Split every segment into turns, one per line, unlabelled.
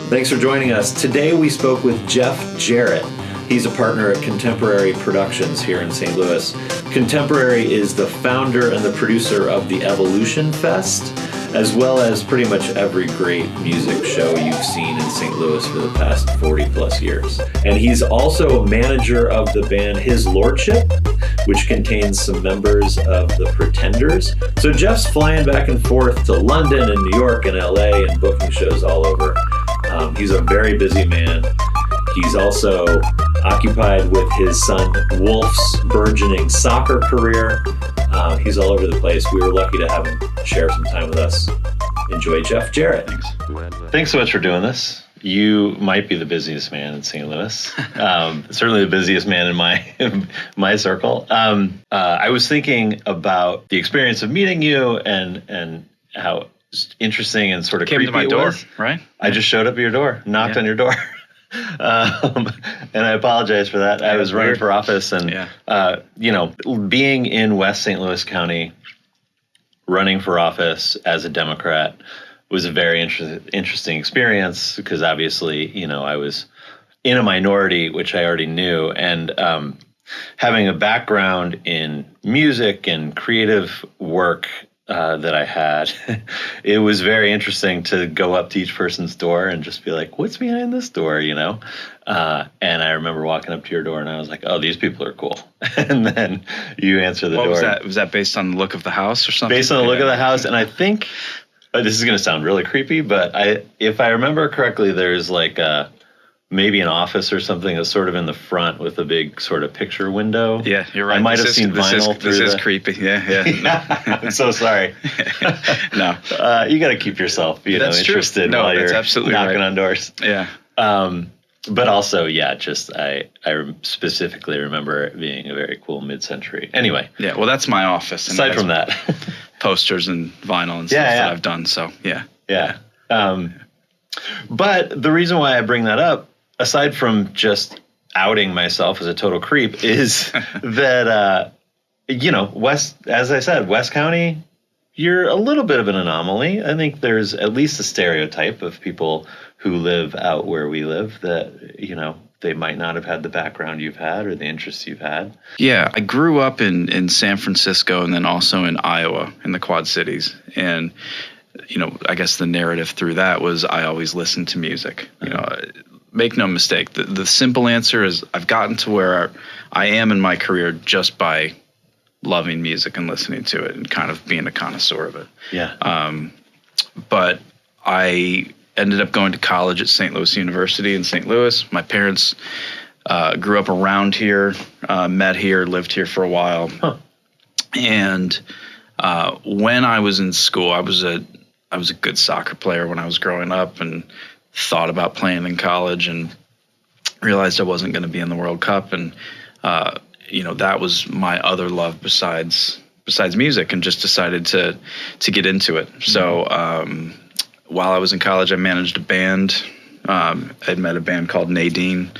Thanks for joining us. Today we spoke with Jeff Jarrett. He's a partner at Contemporary Productions here in St. Louis. Contemporary is the founder and the producer of the Evolution Fest, as well as pretty much every great music show you've seen in St. Louis for the past 40 plus years. And he's also manager of the band His Lordship, which contains some members of the Pretenders. So Jeff's flying back and forth to London and New York and LA and booking shows all over. He's a very busy man. He's also occupied with his son Wolf's burgeoning soccer career. He's all over the place. We were lucky to have him share some time with us. Enjoy Jeff Jarrett. Thanks so much for doing this. You might be the busiest man in St. Louis. Certainly the busiest man in my circle. I was thinking about the experience of meeting you and how interesting and sort of
came
creepy
to my
it
door,
was.
Right?
I just showed up at your door, knocked on your door. And I apologize for that. I was running for office and, being in West St. Louis County, running for office as a Democrat was a very interesting experience because obviously, I was in a minority, which I already knew. And having a background in music and creative work that I had, it was very interesting to go up to each person's door and just be like, what's behind this door, And I remember walking up to your door and I was like, oh, these people are cool. And then you answer the door.
Was that based on the look of the house or something?
Based on the look of the house. And I think, this is going to sound really creepy, but if I remember correctly, there's like maybe an office or something that's sort of in the front with a big sort of picture window.
Yeah, you're right.
I might have seen vinyl.
This is creepy. Yeah.
I'm so sorry.
No.
You got to keep yourself, interested while you're knocking on doors.
Yeah.
But also, just I specifically remember it being a very cool mid-century. Anyway.
Yeah, well, that's my office.
Aside from that.
Posters and vinyl and stuff that I've done, so yeah.
Yeah. But the reason why I bring that up, aside from just outing myself as a total creep, is that, as I said, West County, you're a little bit of an anomaly. I think there's at least a stereotype of people who live out where we live that, they might not have had the background you've had or the interests you've had.
Yeah, I grew up in San Francisco and then also in Iowa in the Quad Cities. And I guess the narrative through that was I always listened to music. Make no mistake. The simple answer is I've gotten to where I am in my career just by loving music and listening to it and kind of being a connoisseur of it.
Yeah.
But I ended up going to college at St. Louis University in St. Louis. My parents grew up around here, met here, lived here for a while.
Huh.
And when I was in school, I was a good soccer player when I was growing up and thought about playing in college and realized I wasn't going to be in the World Cup. And, that was my other love besides music, and just decided to get into it. Mm-hmm. So while I was in college, I managed a band. I'd met a band called Nadine,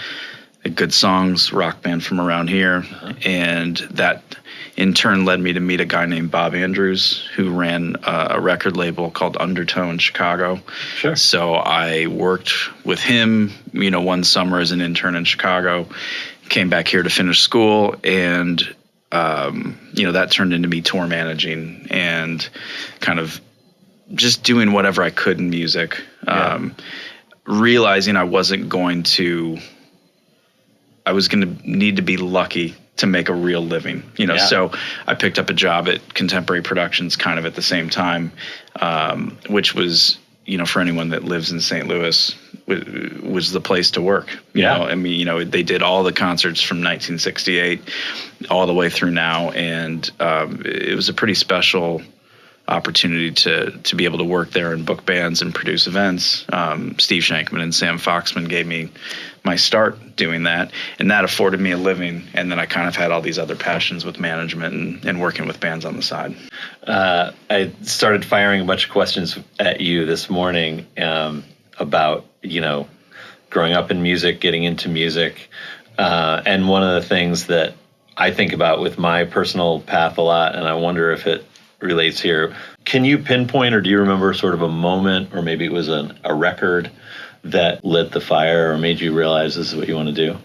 a good songs rock band from around here. Uh-huh. And that in turn led me to meet a guy named Bob Andrews who ran a record label called Undertow in Chicago.
Sure.
So I worked with him, one summer as an intern in Chicago, came back here to finish school, and, that turned into me tour managing and kind of just doing whatever I could in music, realizing I was going to need to be lucky to make a real living, So I picked up a job at Contemporary Productions kind of at the same time, which was, for anyone that lives in St. Louis, was the place to work. They did all the concerts from 1968 all the way through now. And it was a pretty special opportunity to be able to work there and book bands and produce events. Steve Shankman and Sam Foxman gave me my start doing that, and that afforded me a living. And then I kind of had all these other passions with management and working with bands on the side.
I started firing a bunch of questions at you this morning about, growing up in music, getting into music. And one of the things that I think about with my personal path a lot, and I wonder if it relates here. Can you pinpoint, or do you remember sort of a moment, or maybe it was a record that lit the fire or made you realize this is what you want to do?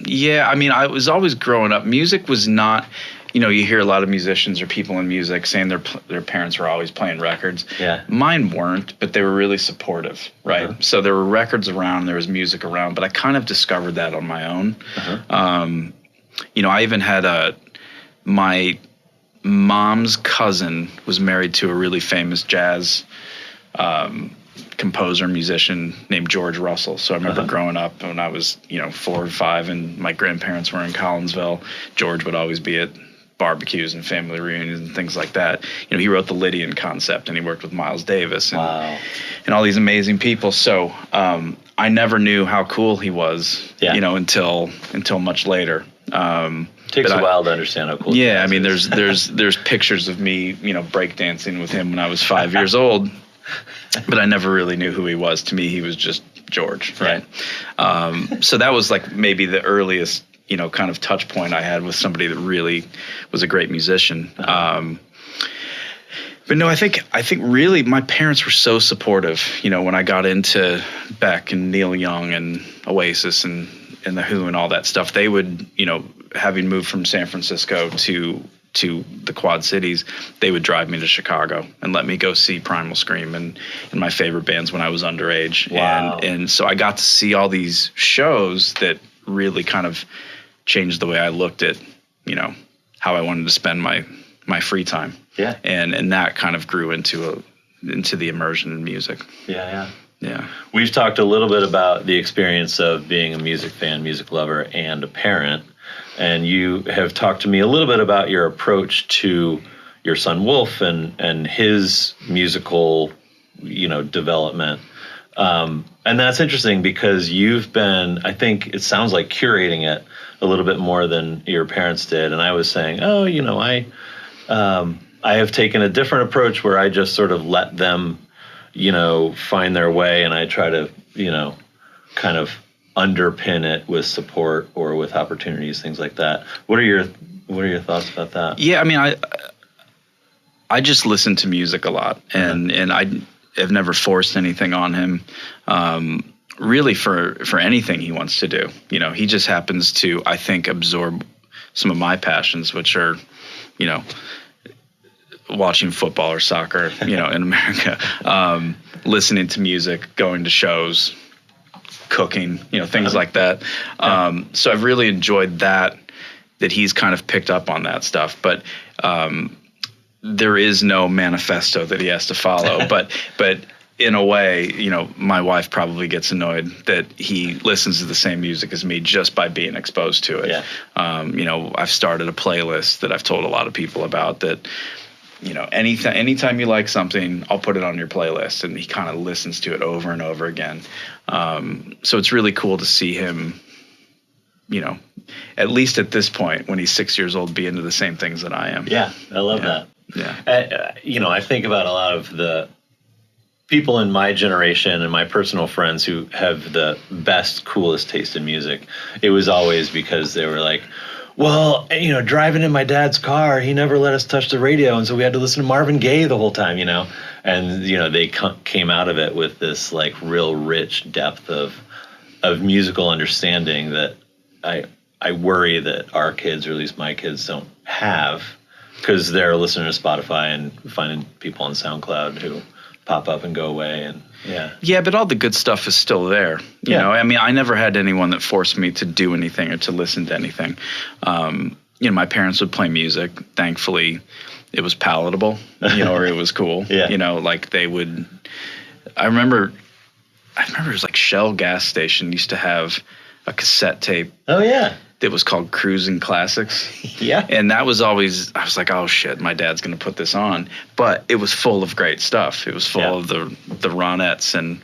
Yeah, I mean, I was always growing up. Music was not, you hear a lot of musicians or people in music saying their parents were always playing records.
Yeah.
Mine weren't, but they were really supportive, right?
Uh-huh.
So there were records around, there was music around, but I kind of discovered that on my own.
Uh-huh.
I even had my mom's cousin was married to a really famous jazz composer, musician named George Russell. So I remember growing up when I was, 4 or 5 and my grandparents were in Collinsville, George would always be at barbecues and family reunions and things like that. He wrote the Lydian concept and he worked with Miles Davis and all these amazing people. So I never knew how cool he was, until much later.
Takes a while to understand how cool.
Yeah, I mean, there's pictures of me, breakdancing with him when I was 5 years old, but I never really knew who he was. To me, he was just George, right? So that was like maybe the earliest, kind of touch point I had with somebody that really was a great musician. But no, I think really my parents were so supportive. When I got into Beck and Neil Young and Oasis and The Who and all that stuff, they would, having moved from San Francisco to the Quad Cities, they would drive me to Chicago and let me go see Primal Scream and my favorite bands when I was underage.
Wow.
And so I got to see all these shows that really kind of changed the way I looked at, how I wanted to spend my free time.
Yeah.
And that kind of grew into the immersion in music.
Yeah.
Yeah.
We've talked a little bit about the experience of being a music fan, music lover, and a parent. And you have talked to me a little bit about your approach to your son Wolf and his musical, development. And that's interesting because you've been, I think it sounds like, curating it a little bit more than your parents did. And I was saying, I have taken a different approach where I just sort of let them, find their way, and I try to, kind of underpin it with support or with opportunities, things like that. What are your thoughts about that?
Yeah, I mean, I just listen to music a lot, and I have never forced anything on him. Really, for anything he wants to do, he just happens to, I think, absorb some of my passions, which are, watching football or soccer, in America, listening to music, going to shows, cooking, things like that. So I've really enjoyed that he's kind of picked up on that stuff. But there is no manifesto that he has to follow. But in a way, my wife probably gets annoyed that he listens to the same music as me just by being exposed to it.
Yeah.
I've started a playlist that I've told a lot of people about that. Anytime you like something, I'll put it on your playlist, and he kind of listens to it over and over again. So it's really cool to see him, at least at this point, when he's 6 years old, be into the same things that I am.
Yeah, I love that.
Yeah.
I think about a lot of the people in my generation and my personal friends who have the best, coolest taste in music. It was always because they were like, well, driving in my dad's car, he never let us touch the radio, and so we had to listen to Marvin Gaye the whole time, And, they came out of it with this, like, real rich depth of musical understanding that I worry that our kids, or at least my kids, don't have, because they're listening to Spotify and finding people on SoundCloud who pop up and go away. And
yeah, but all the good stuff is still there. You know, I mean, I never had anyone that forced me to do anything or to listen to anything. My parents would play music. Thankfully, it was palatable, or it was cool. Like they would. I remember it was like Shell gas station used to have a cassette tape.
Oh yeah.
That was called Cruising Classics.
Yeah.
And that was always, I was like, oh shit, my dad's going to put this on. But it was full of great stuff. It was full of the Ronettes and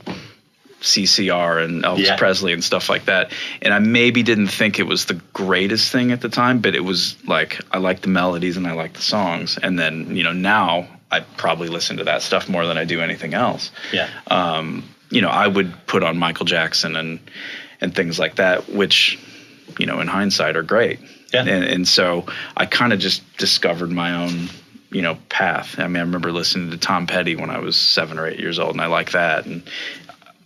CCR and Elvis Presley and stuff like that. And I maybe didn't think it was the greatest thing at the time, but it was like, I liked the melodies and I liked the songs. And then, now I probably listen to that stuff more than I do anything else.
Yeah.
I would put on Michael Jackson and things like that, which, in hindsight are great.
Yeah.
And so I kind of just discovered my own, path. I mean, I remember listening to Tom Petty when I was 7 or 8 years old, and I like that. And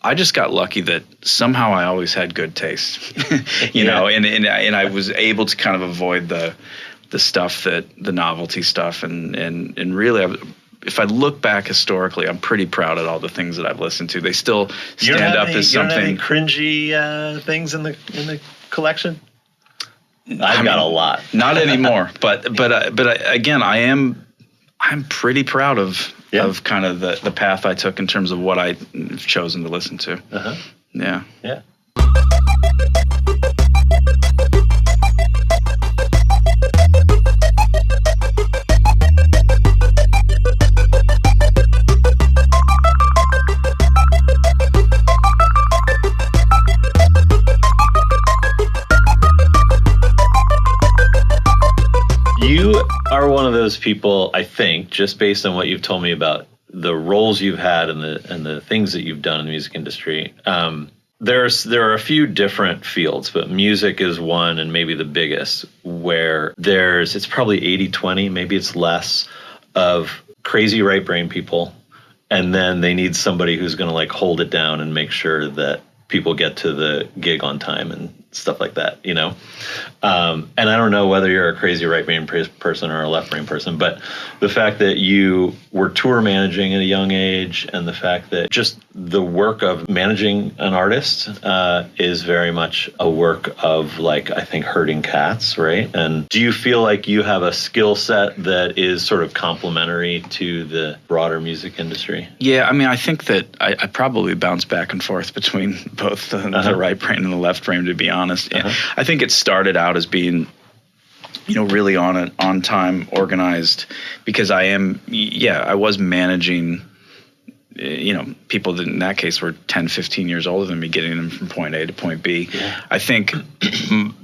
I just got lucky that somehow I always had good taste, you know, and I was able to kind of avoid the stuff the novelty stuff. And really, if I look back historically, I'm pretty proud of all the things that I've listened to. They still stand up as something.
You don't have any cringy things in the collection? I've got a lot.
Not anymore, but again, I'm pretty proud of kind of the path I took in terms of what I've chosen to listen to.
Uh-huh.
Yeah.
Yeah. You are one of those people, I think, just based on what you've told me about the roles you've had and the things that you've done in the music industry. There are a few different fields, but music is one, and maybe the biggest, where it's probably 80-20, maybe it's less, of crazy right brain people, and then they need somebody who's going to like hold it down and make sure that people get to the gig on time and stuff like that, you know? And I don't know whether you're a crazy right brain person or a left brain person, but the fact that you were tour managing at a young age, and the fact that just the work of managing an artist is very much a work of, like, I think, herding cats, right? And do you feel like you have a skill set that is sort of complementary to the broader music industry?
Yeah, I mean, I think that I probably bounce back and forth between both the right brain and the left brain, to be honest. I think it started out as being, you know, really on time, organized, because I was managing, you know, people that in that case were 10, 15 years older than me, getting them from point A to point B. Yeah. I think,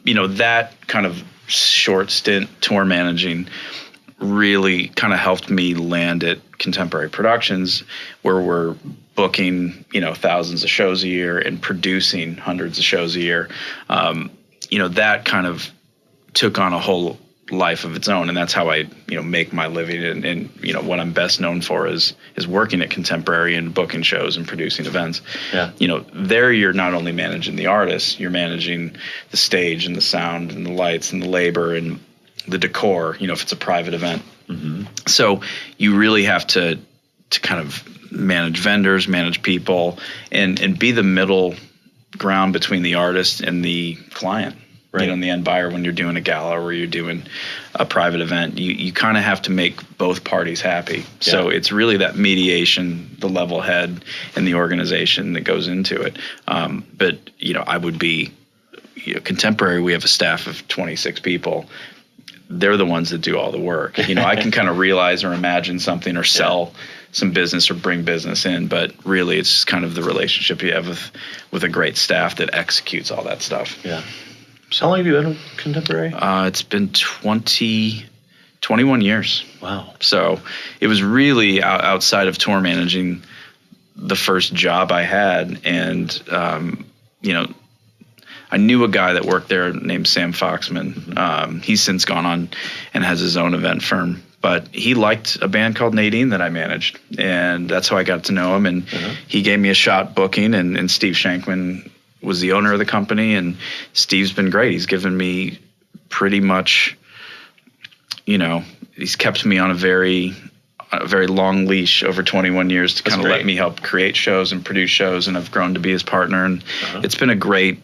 you know, that kind of short stint tour managing really kind of helped me land at Contemporary Productions, where we're booking, you know, thousands of shows a year and producing hundreds of shows a year. You know, that kind of took on a whole life of its own, and that's how I, you know, make my living. And you know, what I'm best known for is working at Contemporary and booking shows and producing events. Yeah. You know, there you're not only managing the artists, you're managing the stage and the sound and the lights and the labor and the decor, you know, if it's a private event. Mm-hmm. So you really have to kind of manage vendors, manage people, and be the middle ground between the artist and the client, right? You know, and the end buyer. When you're doing a gala or you're doing a private event, you kind of have to make both parties happy. Yeah. So it's really that mediation, the level head, and the organization that goes into it. But, you know, I would be, you know, Contemporary, we have a staff of 26 people. They're the ones that do all the work. You know, I can kind of realize or imagine something or sell some business or bring business in, but really it's just kind of the relationship you have with a great staff that executes all that stuff.
Yeah. So how long have you been with Contemporary?
It's been 21 years.
Wow.
So it was really outside of tour managing the first job I had. And, you know, I knew a guy that worked there named Sam Foxman. Mm-hmm. He's since gone on and has his own event firm. But he liked a band called Nadine that I managed, and that's how I got to know him. And he gave me a shot booking, and Steve Shankman was the owner of the company, and Steve's been great. He's given me pretty much, you know, he's kept me on a very long leash over 21 years to kind of let me help create shows and produce shows, and I've grown to be his partner. And it's been a great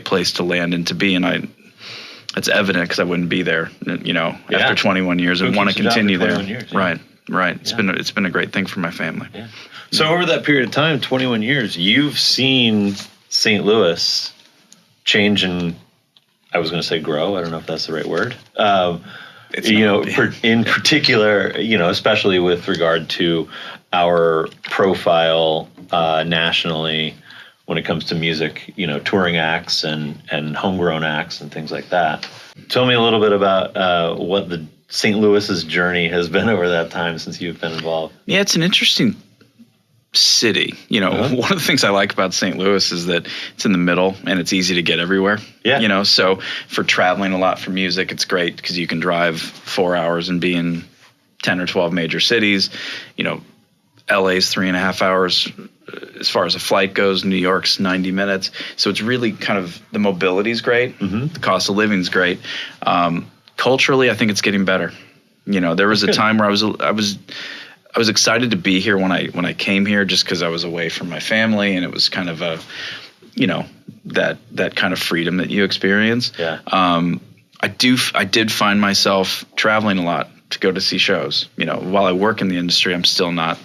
place to land and to be, and it's evident because I wouldn't be there, you know, after 21 years and want to continue there. Years, Right. It's been a great thing for my family. Yeah.
So over that period of time, 21 years, you've seen St. Louis change and, I was going to say grow. I don't know if that's the right word. You know, in particular, you know, especially with regard to our profile nationally, when it comes to music, you know, touring acts and homegrown acts and things like that. Tell me a little bit about what the St. Louis's journey has been over that time since you've been involved.
Yeah, it's an interesting city. You know, one of the things I like about St. Louis is that it's in the middle and it's easy to get everywhere. Yeah. You know, so for traveling a lot for music, it's great because you can drive 4 hours and be in 10 or 12 major cities. You know, LA's 3.5 hours as far as a flight goes, New York's 90 minutes. So it's really kind of, the mobility's great. The cost of living's great. Culturally, I think it's getting better. You know, there was a time where I was excited to be here when I came here, just because I was away from my family, and it was kind of a, you know, that kind of freedom that you experience.
Yeah.
I did find myself traveling a lot to go to see shows. You know, while I work in the industry, I'm still not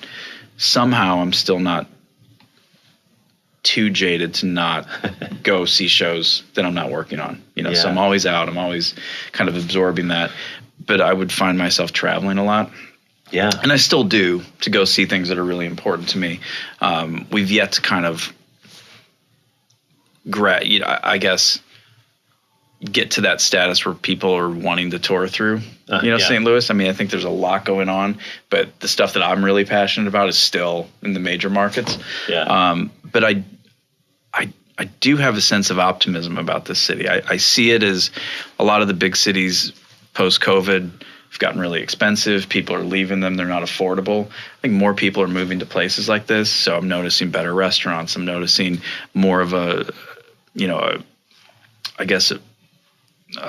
too jaded to not go see shows that I'm not working on. You know, so I'm always out. I'm always kind of absorbing that. But I would find myself traveling a lot.
Yeah.
And I still do, to go see things that are really important to me. We've yet to kind of, I guess, get to that status where people are wanting to tour through, St. Louis. I mean, I think there's a lot going on, but the stuff that I'm really passionate about is still in the major markets.
Yeah.
But I do have a sense of optimism about this city. I see it as a lot of the big cities post-COVID have gotten really expensive. People are leaving them. They're not affordable. I think more people are moving to places like this. So I'm noticing better restaurants. I'm noticing more of a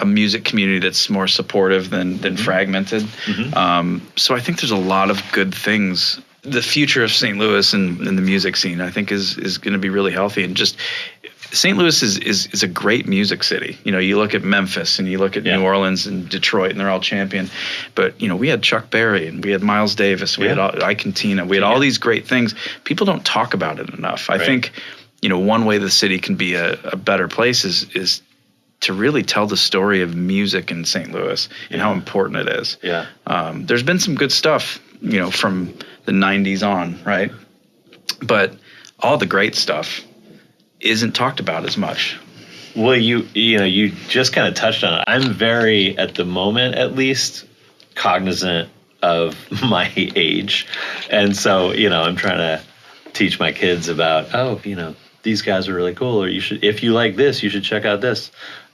music community that's more supportive than fragmented. So I think there's a lot of good things. The future of St. Louis and the music scene, I think, is going to be really healthy. And just St. Louis is a great music city. You know, you look at Memphis and you look at New Orleans and Detroit, and they're all champion. But, you know, we had Chuck Berry and we had Miles Davis, we had Ike and Tina, we had all these great things. People don't talk about it enough. I think, you know, one way the city can be a better place is to really tell the story of music in St. Louis and how important it is.
Yeah.
There's been some good stuff, you know, from the 90s on, right? But all the great stuff isn't talked about as much.
Well, you just kind of touched on it. I'm very, at the moment at least, cognizant of my age. And so, you know, I'm trying to teach my kids about, these guys are really cool, or if you like this, you should check out this.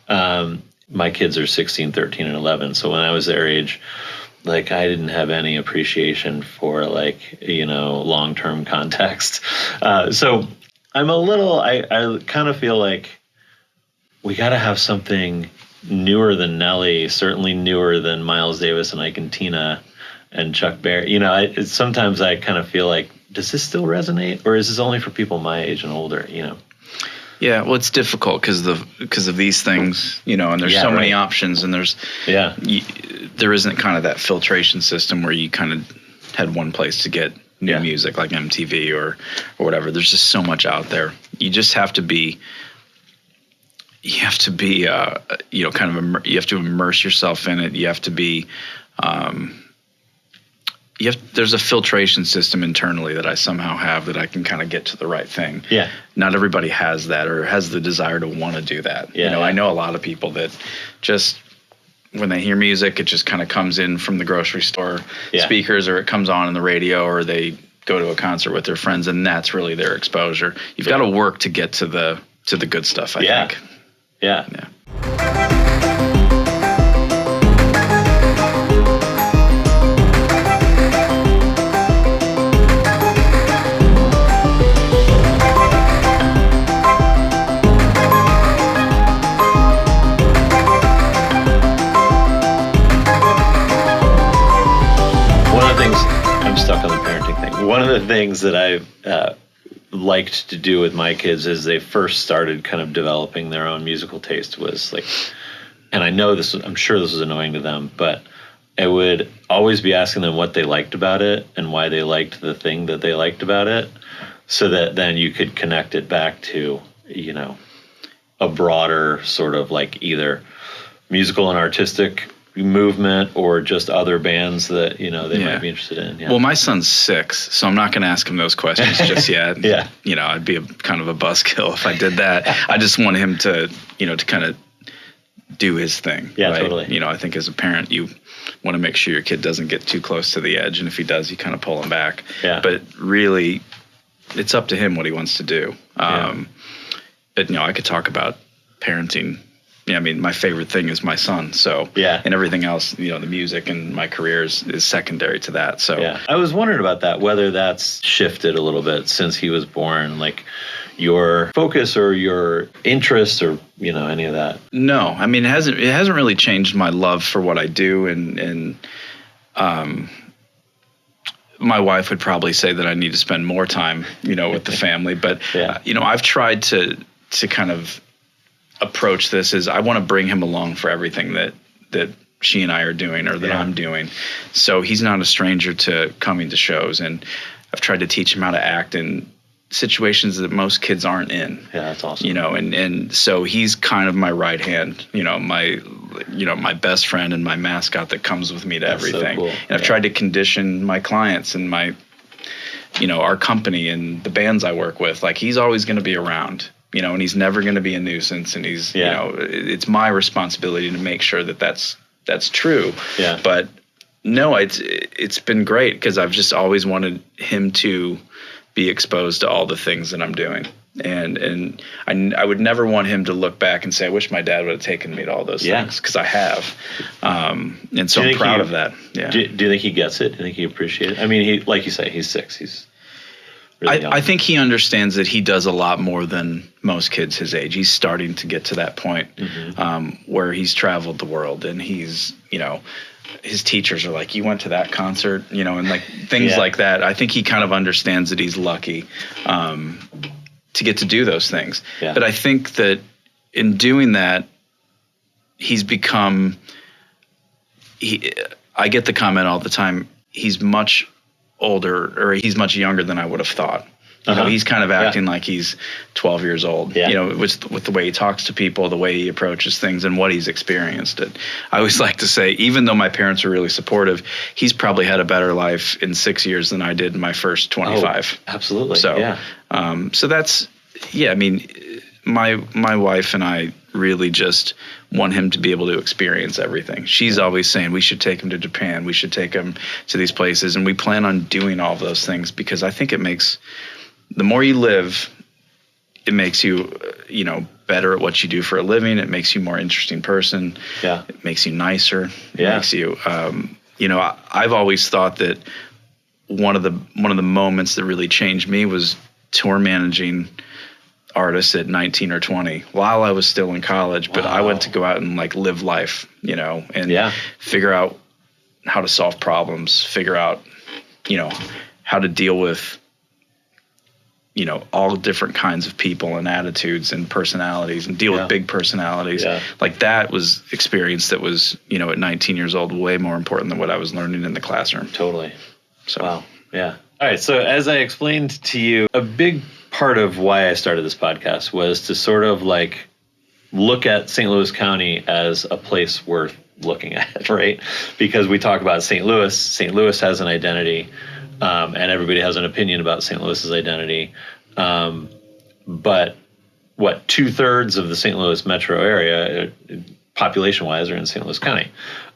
My kids are 16, 13, and 11. So when I was their age, like, I didn't have any appreciation for, like, long-term context. So I'm I kind of feel like we got to have something newer than Nelly, certainly newer than Miles Davis and Ike and Tina and Chuck Berry. You know, sometimes I kind of feel like, does this still resonate, or is this only for people my age and older, you know?
Yeah, well, it's difficult because of these things, you know, and there's so many options, and there isn't kind of that filtration system where you kind of had one place to get new music, like MTV or whatever. There's just so much out there. You just have to be, you have to immerse yourself in it. You have to be, there's a filtration system internally that I somehow have that I can kind of get to the right thing.
Yeah.
Not everybody has that or has the desire to want to do that.
Yeah,
I know a lot of people that just, when they hear music, it just kind of comes in from the grocery store speakers, or it comes on in the radio, or they go to a concert with their friends, and that's really their exposure. You've got to work to get to the good stuff, I think.
Yeah. I'm stuck on the parenting thing. One of the things that I've liked to do with my kids as they first started kind of developing their own musical taste was like, and I'm sure this was annoying to them, but I would always be asking them what they liked about it and why they liked the thing that they liked about it, so that then you could connect it back to, a broader sort of like either musical and artistic movement or just other bands that they might be interested in.
Well, my son's 6, so I'm not going to ask him those questions just yet. I'd be kind of a buzzkill if I did that. I just want him to to kind of do his thing.
Totally.
I think as a parent, you want to make sure your kid doesn't get too close to the edge, and if he does, you kind of pull him back. But really, it's up to him what he wants to do. But I could talk about parenting I mean, my favorite thing is my son. So, and everything else, the music and my career is secondary to that. So,
I was wondering about that, whether that's shifted a little bit since he was born, like your focus or your interests or, any of that.
No, I mean, it hasn't really changed my love for what I do. And my wife would probably say that I need to spend more time, with the family. But, I've tried to kind of approach this as I want to bring him along for everything that she and I are doing or that I'm doing. So he's not a stranger to coming to shows, and I've tried to teach him how to act in situations that most kids aren't in.
Yeah, that's awesome.
And so he's kind of my right hand, my best friend and my mascot that comes with me to everything. So cool. And I've tried to condition my clients and my, our company and the bands I work with, like he's always going to be around. And he's never going to be a nuisance, and he's, it's my responsibility to make sure that that's true. Yeah. But no, it's been great because I've just always wanted him to be exposed to all the things that I'm doing. And I would never want him to look back and say, I wish my dad would have taken me to all those things, because I have. And so I'm proud of that. Yeah.
Do you think he gets it? Do you think he appreciates it? I mean, he, like you say, he's 6. He's really young.
I think he understands that he does a lot more than most kids his age. He's starting to get to that point where he's traveled the world, and he's, his teachers are like, you went to that concert, and like things like that. I think he kind of understands that he's lucky to get to do those things. Yeah. But I think that in doing that, he's become, I get the comment all the time, he's much older, or he's much younger than I would have thought. He's kind of acting like he's 12 years old, with the way he talks to people, the way he approaches things, and what he's experienced. I always like to say, even though my parents are really supportive, he's probably had a better life in 6 years than I did in my first 25.
Oh, absolutely.
So, so that's, I mean, my wife and I really just want him to be able to experience everything. She's always saying we should take him to Japan, we should take him to these places, and we plan on doing all of those things because I think it makes, the more you live, it makes you, better at what you do for a living. It makes you a more interesting person. Yeah. It makes you nicer. It makes you, I've always thought that one of the moments that really changed me was tour managing artists at 19 or 20 while I was still in college. But I went to go out and like live life, and figure out how to solve problems, figure out, how to deal with, all different kinds of people and attitudes and personalities, and deal with big personalities. Yeah. Like that was experience that was, at 19 years old, way more important than what I was learning in the classroom.
Totally. So, wow. Yeah. All right. So as I explained to you, a big part of why I started this podcast was to sort of like look at St. Louis County as a place worth looking at, right? Because we talk about St. Louis. St. Louis has an identity. And everybody has an opinion about St. Louis's identity. But 2/3 of the St. Louis metro area, population-wise, are in St. Louis County.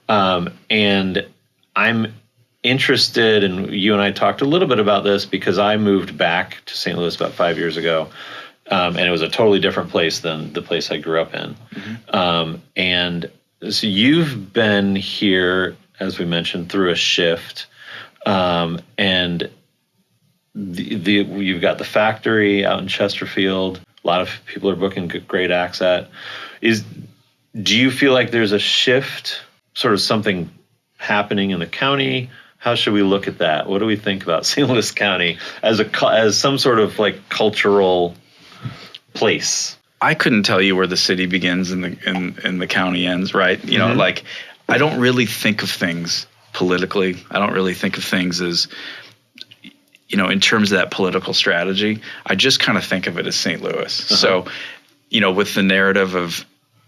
And I'm interested, and you and I talked a little bit about this because I moved back to St. Louis about 5 years ago. And it was a totally different place than the place I grew up in. Mm-hmm. And so you've been here, as we mentioned, through a shift. And you've got the factory out in Chesterfield. A lot of people are booking great acts at. Do you feel like there's a shift, sort of something happening in the county? How should we look at that? What do we think about St. Louis County as some sort of like cultural place?
I couldn't tell you where the city begins and the county ends, right? Like I don't really think of things politically. I don't really think of things as, in terms of that political strategy. I just kind of think of it as St. Louis. So, with the narrative of,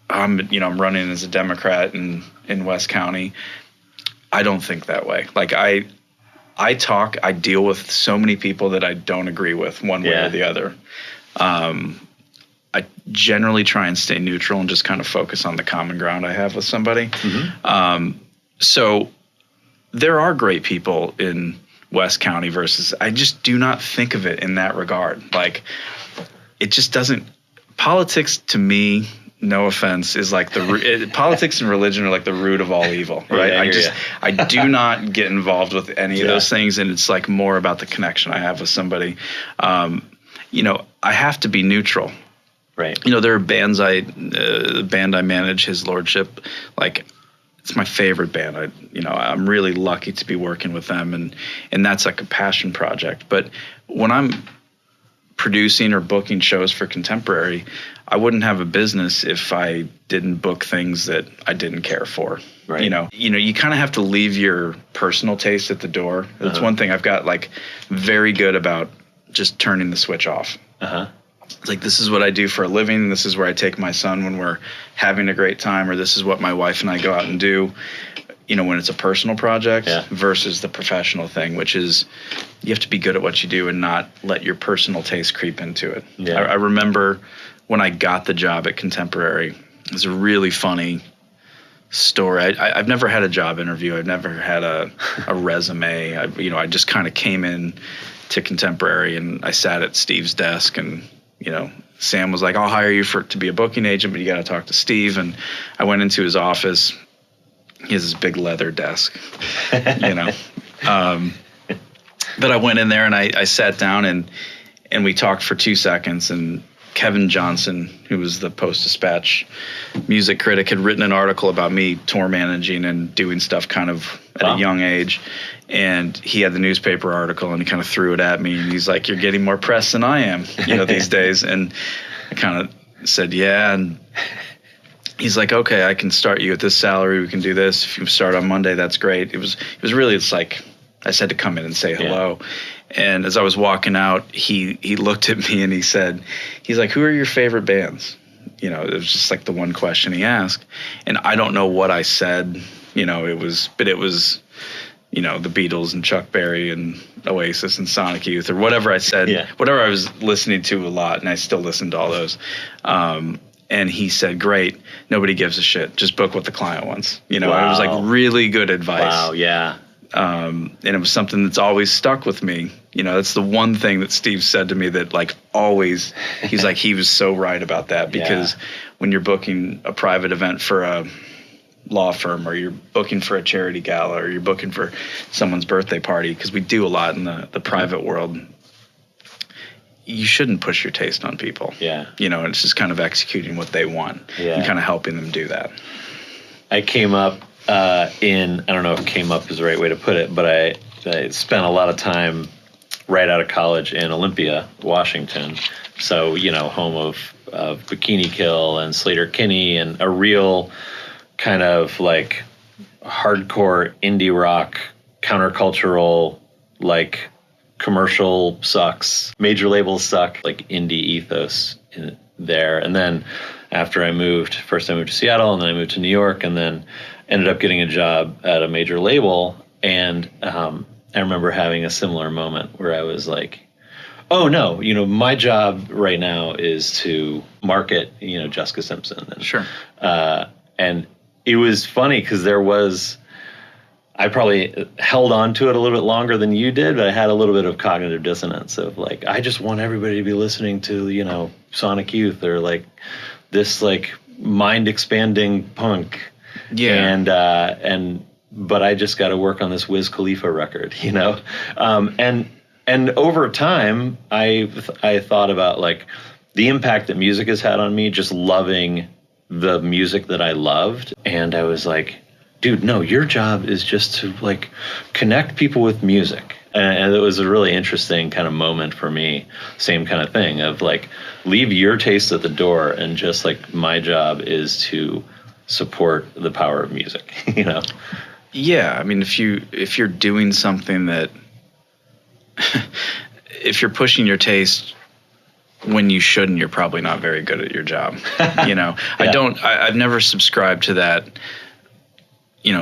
I'm running as a Democrat in West County, I don't think that way. Like I deal with so many people that I don't agree with one way or the other. I generally try and stay neutral and just kind of focus on the common ground I have with somebody. Mm-hmm. So there are great people in West County versus, I just do not think of it in that regard. Like it just doesn't, politics to me no offense, is like politics and religion are like the root of all evil, right?
Yeah,
I do not get involved with any of those things, and it's like more about the connection I have with somebody. I have to be neutral.
Right.
There are bands the band I manage, His Lordship, like it's my favorite band. I'm really lucky to be working with them, and that's like a passion project. But when I'm producing or booking shows for contemporary, I wouldn't have a business if I didn't book things that I didn't care for.
Right.
You kind of have to leave your personal taste at the door. That's one thing I've got like very good about, just turning the switch off. It's like, this is what I do for a living. This is where I take my son when we're having a great time, or this is what my wife and I go out and do. When it's a personal project versus the professional thing, which is you have to be good at what you do and not let your personal taste creep into it. Yeah. I remember when I got the job at Contemporary, it was a really funny story. I've never had a job interview. I've never had a resume. I just kind of came in to Contemporary, and I sat at Steve's desk, and Sam was like, I'll hire you to be a booking agent, but you got to talk to Steve. And I went into his office. He has this big leather desk, But I went in there and I sat down and we talked for 2 seconds, and Kevin Johnson, who was the Post-Dispatch music critic, had written an article about me tour managing and doing stuff kind of at a young age. And he had the newspaper article, and he kind of threw it at me, and he's like, "You're getting more press than I am, these days." And I kind of said, "Yeah." And he's like, "Okay, I can start you at this salary. We can do this. If you start on Monday, that's great." It was really, it's like I said to come in and say hello. And as I was walking out, he looked at me and he's like, "Who are your favorite bands?" It was just like the one question he asked. And I don't know what I said, it was the Beatles and Chuck Berry and Oasis and Sonic Youth, or whatever I said, whatever I was listening to a lot, and I still listen to all those. And he said, "Great, nobody gives a shit. Just book what the client wants." It was like really good advice.
Wow, yeah.
And it was something that's always stuck with me. That's the one thing that Steve said to me that like always, he's like, he was so right about that, because when you're booking a private event for a law firm, or you're booking for a charity gala, or you're booking for someone's birthday party, because we do a lot in the private world, you shouldn't push your taste on people. Yeah. It's just kind of executing what they want and kind of helping them do that.
I came up I don't know if came up is the right way to put it, but I spent a lot of time right out of college in Olympia, Washington. So, home of Bikini Kill and Slater-Kinney, and a real kind of like hardcore indie rock, countercultural, like commercial sucks, major labels suck, like indie ethos in there. And then after first I moved to Seattle, and then I moved to New York, and then ended up getting a job at a major label. And I remember having a similar moment where I was like, oh no, my job right now is to market, Jessica Simpson. And,
sure.
And it was funny because I probably held on to it a little bit longer than you did, but I had a little bit of cognitive dissonance of like, I just want everybody to be listening to, Sonic Youth, or like this like mind expanding punk. Yeah. But I just got to work on this Wiz Khalifa record, and over time I thought about like the impact that music has had on me, just loving the music that I loved. And I was like, dude, no, your job is just to like connect people with music. And it was a really interesting kind of moment for me. Same kind of thing of like, leave your taste at the door, and just like my job is to support the power of music,
Yeah, I mean, if you're doing something that, if you're pushing your taste when you shouldn't, you're probably not very good at your job. I've never subscribed to that,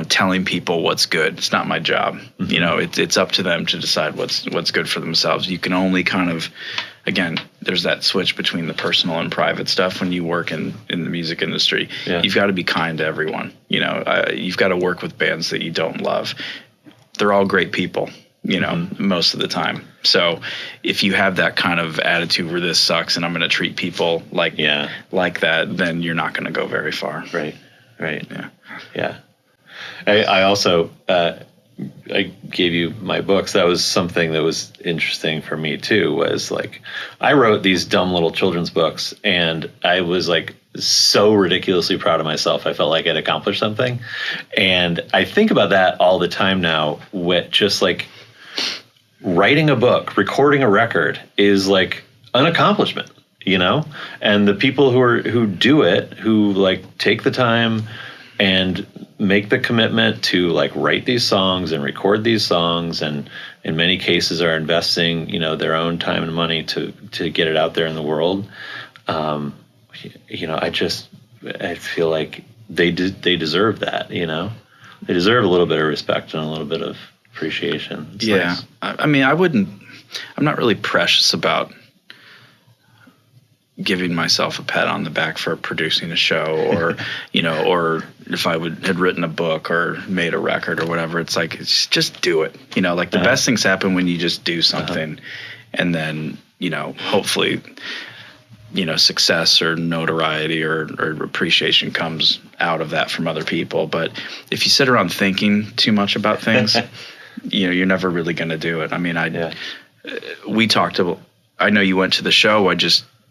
telling people what's good. It's not my job. Mm-hmm. It's up to them to decide what's good for themselves. You can only kind of, again, there's that switch between the personal and private stuff when you work in the music industry. Yeah. You've got to be kind to everyone. You've got to work with bands that you don't love. They're all great people. most of the time. So if you have that kind of attitude where this sucks and I'm going to treat people like that, then you're not going to go very far.
Right.
Yeah.
I also, I gave you my books. That was something that was interesting for me too, was like, I wrote these dumb little children's books and I was like so ridiculously proud of myself. I felt like I'd accomplished something. And I think about that all the time now, with just like writing a book, recording a record is like an accomplishment, and the people who do it, who like take the time and make the commitment to like write these songs and record these songs, and in many cases are investing, their own time and money to get it out there in the world. I feel like they deserve that. They deserve a little bit of respect and a little bit of appreciation. It's nice.
I'm not really precious about giving myself a pat on the back for producing a show, or or if I had written a book or made a record or whatever. It's like, just do it. The best things happen when you just do something, and then hopefully success or notoriety or appreciation comes out of that from other people. But if you sit around thinking too much about things, you're never really going to do it. I mean, we talked about. I know you went to the show.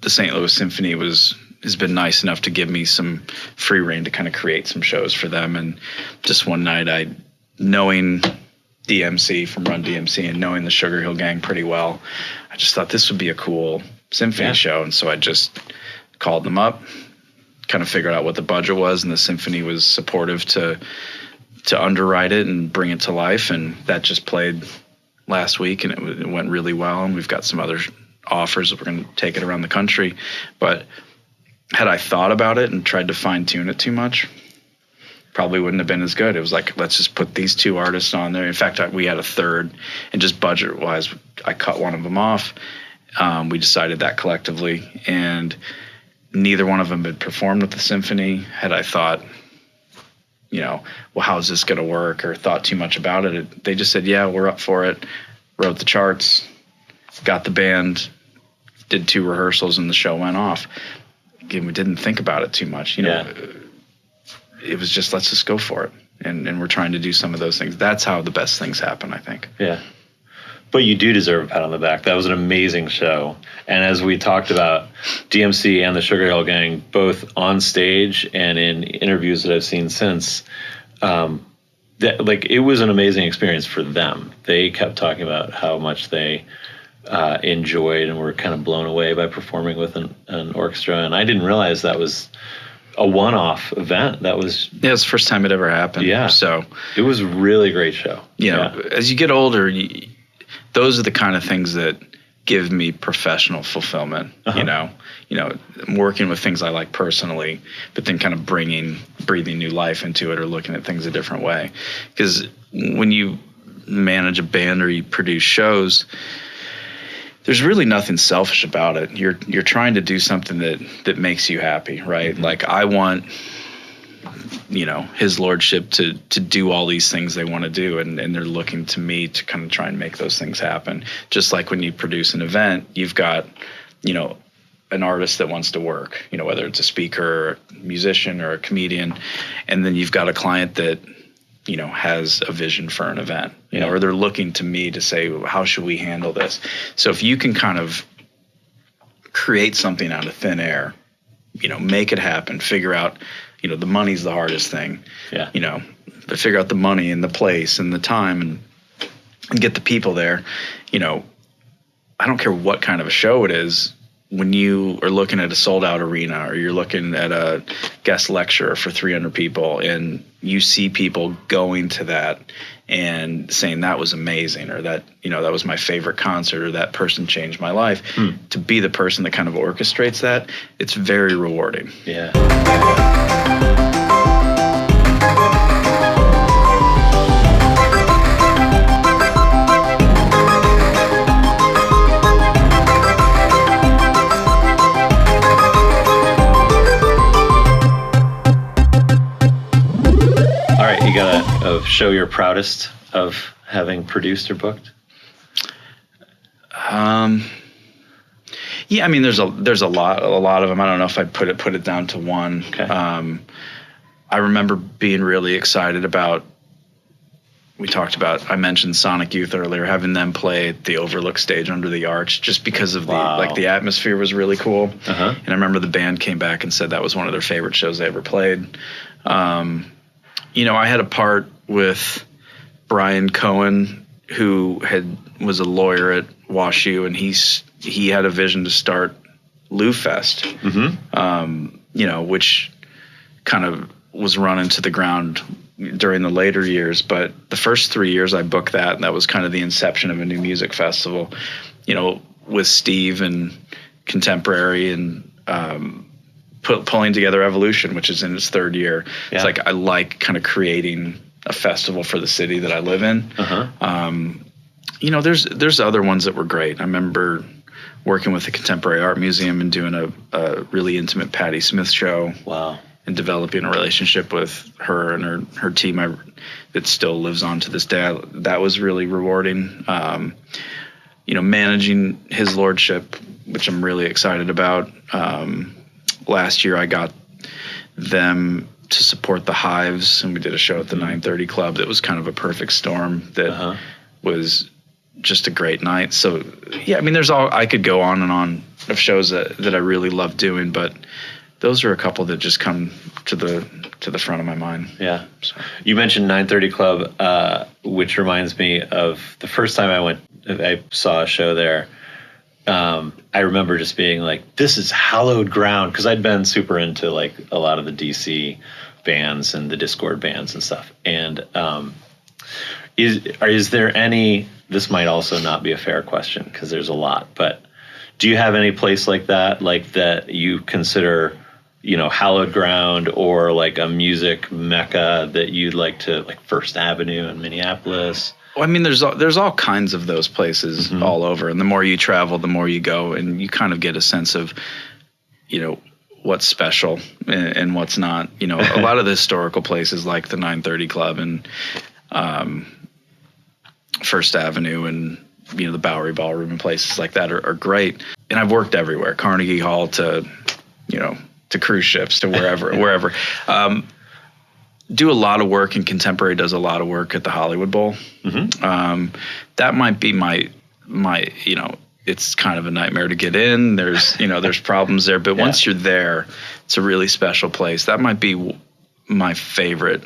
The St. Louis Symphony has been nice enough to give me some free reign to kind of create some shows for them. And just one night, knowing DMC from Run DMC and knowing the Sugar Hill Gang pretty well, I just thought this would be a cool symphony show. And so I just called them up, kind of figured out what the budget was, and the symphony was supportive to underwrite it and bring it to life. And that just played last week, and it went really well. And we've got some other offers that we're going to take it around the country. But had I thought about it and tried to fine tune it too much, probably wouldn't have been as good. It was like, let's just put these two artists on there. In fact, we had a third, and just budget wise, I cut one of them off. We decided that collectively, and neither one of them had performed with the symphony. Had I thought, well, how's this going to work, or thought too much about it, they just said, yeah, we're up for it. Wrote the charts, got the band, did 2 rehearsals, and the show went off. Again, we didn't think about it too much. It was just, let's just go for it. And we're trying to do some of those things. That's how the best things happen, I think.
Yeah. But you do deserve a pat on the back. That was an amazing show. And as we talked about, DMC and the Sugar Hill Gang, both on stage and in interviews that I've seen since, it was an amazing experience for them. They kept talking about how much they enjoyed and were kind of blown away by performing with an orchestra. And I didn't realize that was a one-off event. That was
it's the first time it ever happened.
Yeah.
So
it was a really great show.
As you get older, those are the kind of things that give me professional fulfillment. I'm working with things I like personally, but then kind of breathing new life into it, or looking at things a different way. Because when you manage a band or you produce shows, there's really nothing selfish about it. You're trying to do something that makes you happy, right? Mm-hmm. Like, I want, His Lordship to do all these things they want to do, and they're looking to me to kind of try and make those things happen. Just like when you produce an event, you've got, an artist that wants to work, whether it's a speaker, or a musician, or a comedian, and then you've got a client that has a vision for an event, or they're looking to me to say, how should we handle this? So if you can kind of create something out of thin air, make it happen, figure out, the money's the hardest thing, but figure out the money and the place and the time and get the people there. I don't care what kind of a show it is. When you are looking at a sold out arena, or you're looking at a guest lecture for 300 people, and you see people going to that and saying that was amazing, or that, that was my favorite concert, or that person changed my life, to be the person that kind of orchestrates that, it's very rewarding.
Yeah. You got a show you're proudest of having produced or booked?
Yeah, I mean, there's a lot of them. I don't know if I'd put it down to one.
Okay.
I remember being really excited about. I mentioned Sonic Youth earlier, having them play at the Overlook stage under the arch, just because of the atmosphere was really cool.
Uh-huh.
And I remember the band came back and said that was one of their favorite shows they ever played. I had a part with Brian Cohen, who was a lawyer at WashU, and he had a vision to start Lou Fest, which kind of was run into the ground during the later years. But the first 3 years I booked that, and that was kind of the inception of a new music festival, with Steve and Contemporary and pulling together Evolution, which is in its third year.
Yeah.
It's like I like kind of creating a festival for the city that I live in. There's other ones that were great. I remember working with the Contemporary Art Museum and doing a really intimate Patti Smith show.
Wow.
And developing a relationship with her and her team that still lives on to this day. That was really rewarding. Managing His Lordship, which I'm really excited about. Last year I got them to support the Hives, and we did a show at the 930 Club that was kind of a perfect storm that was just a great night. So yeah, I mean, I could go on and on of shows that I really love doing, but those are a couple that just come to the front of my mind.
Yeah. So. You mentioned 930 Club, which reminds me of the first time I saw a show there. I remember just being like, this is hallowed ground, because I'd been super into like a lot of the DC bands and the Discord bands and stuff. And is there any, this might also not be a fair question because there's a lot, but do you have any place like that you consider, hallowed ground, or like a music mecca that you'd like to, like First Avenue in Minneapolis?
Well, I mean, there's all kinds of those places all over, and the more you travel, the more you go, and you kind of get a sense of, what's special and what's not. A lot of the historical places like the 930 Club and First Avenue and the Bowery Ballroom and places like that are great. And I've worked everywhere, Carnegie Hall to cruise ships to wherever. Do a lot of work, and Contemporary does a lot of work at the Hollywood Bowl. That might be my it's kind of a nightmare to get in. There's problems there, but once you're there, it's a really special place. That might be my favorite,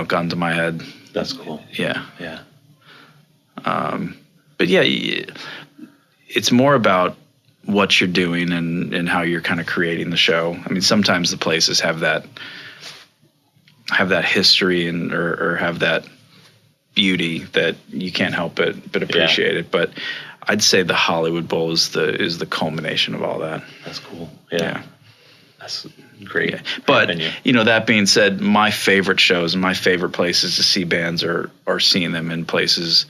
gun to my head.
That's cool.
Yeah.
Yeah.
But yeah, it's more about what you're doing and how you're kind of creating the show. I mean, sometimes the places have that history or have that beauty that you can't help but appreciate it. But I'd say the Hollywood Bowl is the culmination of all that.
That's cool. Yeah. That's great.
Yeah. But that being said, my favorite shows and my favorite places to see bands are seeing them in places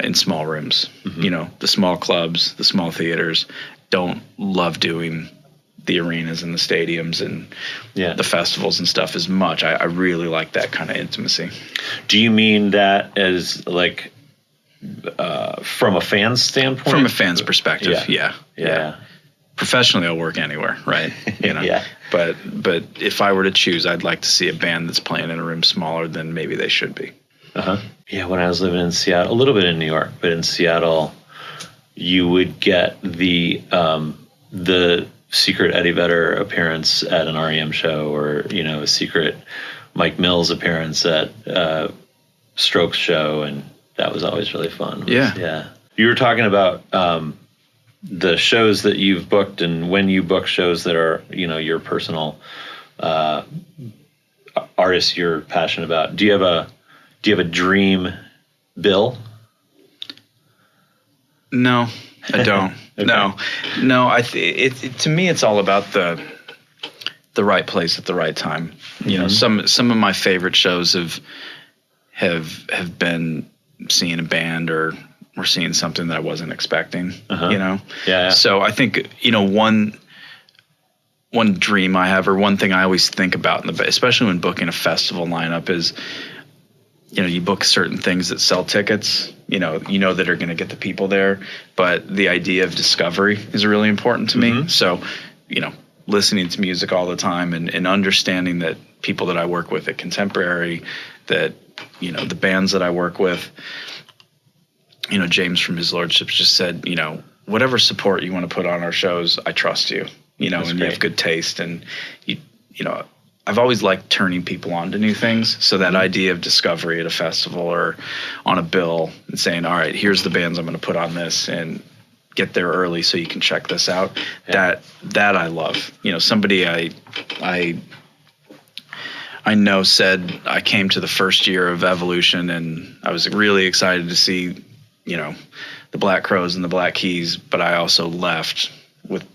in small rooms. The small clubs, the small theaters. Don't love doing the arenas and the stadiums and the festivals and stuff as much. I really like that kind of intimacy.
Do you mean that as like from a fan's standpoint?
From a fan's perspective, yeah. Professionally, I'll work anywhere, right?
Yeah.
But if I were to choose, I'd like to see a band that's playing in a room smaller than maybe they should be.
Yeah, when I was living in Seattle, a little bit in New York, but in Seattle, you would get the secret Eddie Vedder appearance at an REM show, or a secret Mike Mills appearance at Strokes show, and that was always really fun. Yeah. You were talking about the shows that you've booked, and when you book shows that are your personal artists you're passionate about. Do you have a dream bill? No, I don't. Okay. No. To me, it's all about the right place at the right time. Some of my favorite shows have been seeing a band or seeing something that I wasn't expecting. Yeah.
So I think one dream I have, or one thing I always think about especially when booking a festival lineup, is you book certain things that sell tickets, that are going to get the people there. But the idea of discovery is really important to me. So, listening to music all the time and understanding that people that I work with at Contemporary, that, the bands that I work with, James from His Lordship just said, whatever support you want to put on our shows, I trust you, and
great.
you have good taste. And, I've always liked turning people on to new things. So that idea of discovery at a festival or on a bill and saying, all right, here's the bands I'm going to put on this and get there early so you can check this out. Yeah. That I love. Somebody I know said I came to the first year of Evolution and I was really excited to see, the Black Crowes and the Black Keys, but I also left with,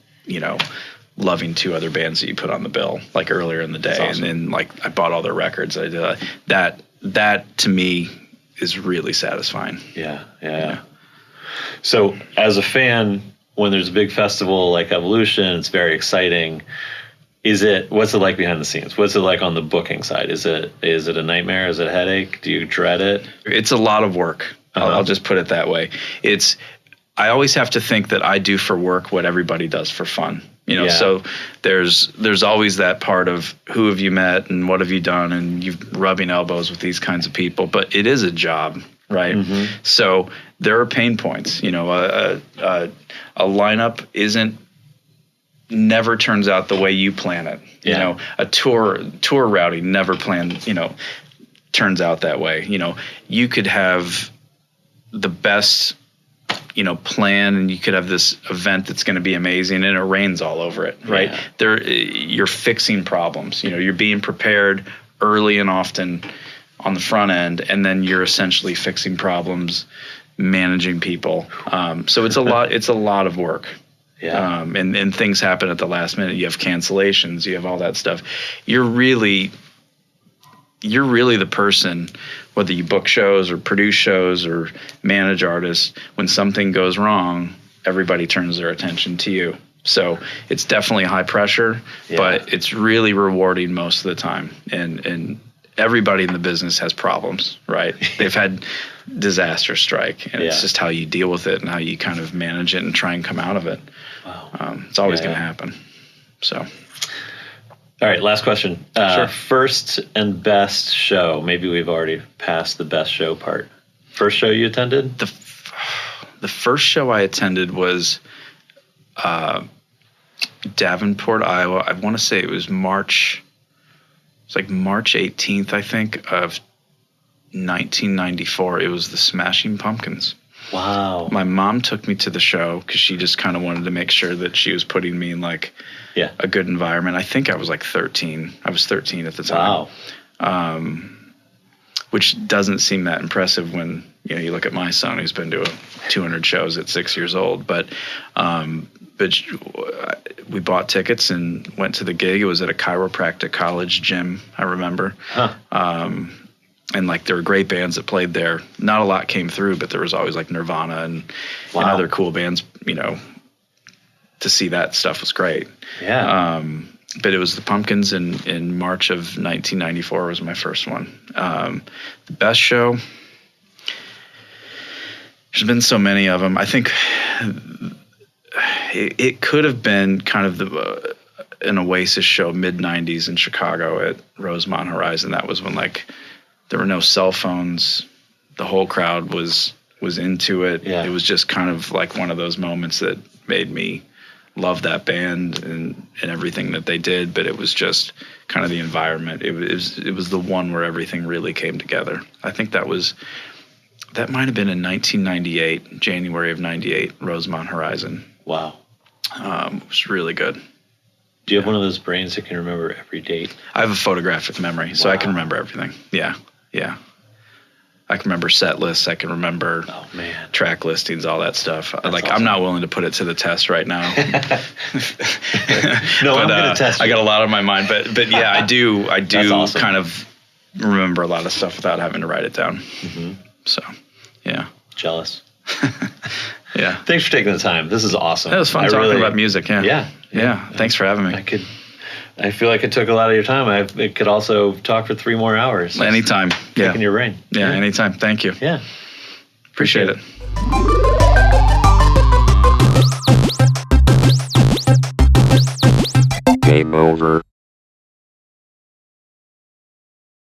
loving two other bands that you put on the bill, like earlier in the day. Awesome. And then I bought all their records. I did that to me is really satisfying.
Yeah. So as a fan, when there's a big festival like Evolution, it's very exciting. What's it like behind the scenes? What's it like on the booking side? Is it a nightmare? Is it a headache? Do you dread it?
It's a lot of work. I'll just put it that way. I always have to think that I do for work what everybody does for fun. So there's always that part of who have you met and what have you done, and you're rubbing elbows with these kinds of people, but it is a job, right? So there are pain points. A lineup never turns out the way you plan it. A tour routing never turns out that way. You could have the best plan, and you could have this event that's going to be amazing and it rains all over it, right? Yeah. You're fixing problems. You're being prepared early and often on the front end, and then you're essentially fixing problems, managing people. So it's a lot of work. Yeah. And things happen at the last minute. You have cancellations, you have all that stuff. You're really the person, whether you book shows or produce shows or manage artists, when something goes wrong, everybody turns their attention to you. So it's definitely high pressure, but it's really rewarding most of the time. And everybody in the business has problems, right? They've had disaster strike, and it's just how you deal with it and how you kind of manage it and try and come out of it. Wow. It's always going to happen. So.
All right, last question.
Sure.
First and best show. Maybe we've already passed the best show part. First show you attended?
The first show I attended was Davenport, Iowa. I want to say it was March 18th, I think, of 1994. It was the Smashing Pumpkins.
Wow.
My mom took me to the show because she just kind of wanted to make sure that she was putting me in a good environment. I think I was 13. I was 13 at the time. Wow. Which doesn't seem that impressive when you look at my son who's been to 200 shows at 6 years old. But we bought tickets and went to the gig. It was at a chiropractic college gym, I remember. Huh. And there were great bands that played there. Not a lot came through, but there was always Nirvana and other cool bands. To see that stuff was great. Yeah. But it was the Pumpkins in March of 1994 was my first one. The best show. There's been so many of them. I think it could have been kind of an Oasis show mid-90s in Chicago at Rosemont Horizon. That was when there were no cell phones. The whole crowd was into it. Yeah. It was just kind of one of those moments that made me love that band and everything that they did. But it was just kind of the environment. It was the one where everything really came together. I think that might have been in 1998, January of 98, Rosemont Horizon.
Wow.
It was really good.
Do you have one of those brains that can remember every date?
I have a photographic memory, so I can remember everything. Yeah. I can remember set lists. I can remember track listings, all that stuff. That's awesome. I'm not willing to put it to the test right now.
No, I'm going to test you.
I got a lot on my mind, but yeah, I do awesome. Kind of remember a lot of stuff without having to write it down. Mm-hmm. So, yeah.
Jealous.
Yeah.
Thanks for taking the time. This is awesome.
It was fun talking about music. Yeah.
Yeah.
Thanks for having me.
I feel like it took a lot of your time. I could also talk for 3 more hours.
Anytime. Yeah.
Picking your brain.
Yeah, anytime. Thank you.
Yeah.
Appreciate it.
Game over.